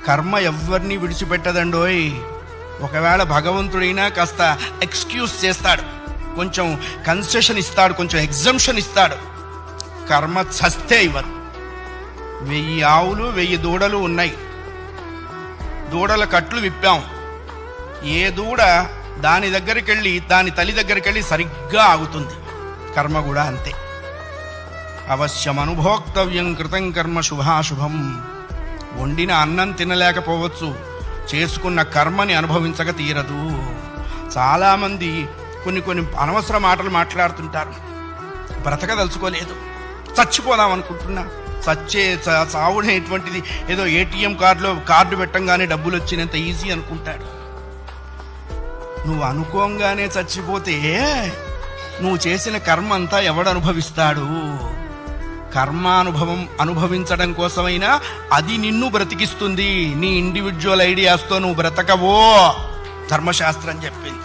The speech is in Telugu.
కర్మ ఎవరిని విడిచిపెట్టదండోయ్. ఒకవేళ భగవంతుడైనా కాస్త ఎక్స్క్యూజ్ చేస్తాడు, కొంచెం కన్సెషన్ ఇస్తాడు, కొంచెం ఎగ్జంప్షన్ ఇస్తాడు. కర్మ చస్తే ఇవ్వరు. 1000 ఆవులు 1000 దూడలు ఉన్నాయి. దూడల కట్లు విప్పాం. ఏ దూడ దాని దగ్గరికి వెళ్ళి దాని తల్లి దగ్గరికి వెళ్ళి సరిగ్గా ఆగుతుంది. కర్మ కూడా అంతే. అవశ్యం అనుభోక్తవ్యం కృతం కర్మ శుభాశుభం. వండిన అన్నం తినలేకపోవచ్చు, చేసుకున్న కర్మని అనుభవించక తీరదు. చాలామంది కొన్ని అనవసర మాటలు మాట్లాడుతుంటారు. బ్రతకదలుచుకోలేదు, చచ్చిపోదాం అనుకుంటున్నా. చావుడేటువంటిది ఏదో ఏటీఎం కార్డు పెట్టంగానే డబ్బులు వచ్చినంత ఈజీ అనుకుంటాడు. నువ్వు అనుకోంగానే చచ్చిపోతే నువ్వు చేసిన కర్మ అంతా ఎవడు అనుభవిస్తాడు? కర్మానుభవం అనుభవించడం కోసమైనా అది నిన్ను బ్రతికిస్తుంది. నీ ఇండివిజువల్ ఐడియాస్తో నువ్వు బ్రతకవో ధర్మశాస్త్రం చెప్పింది.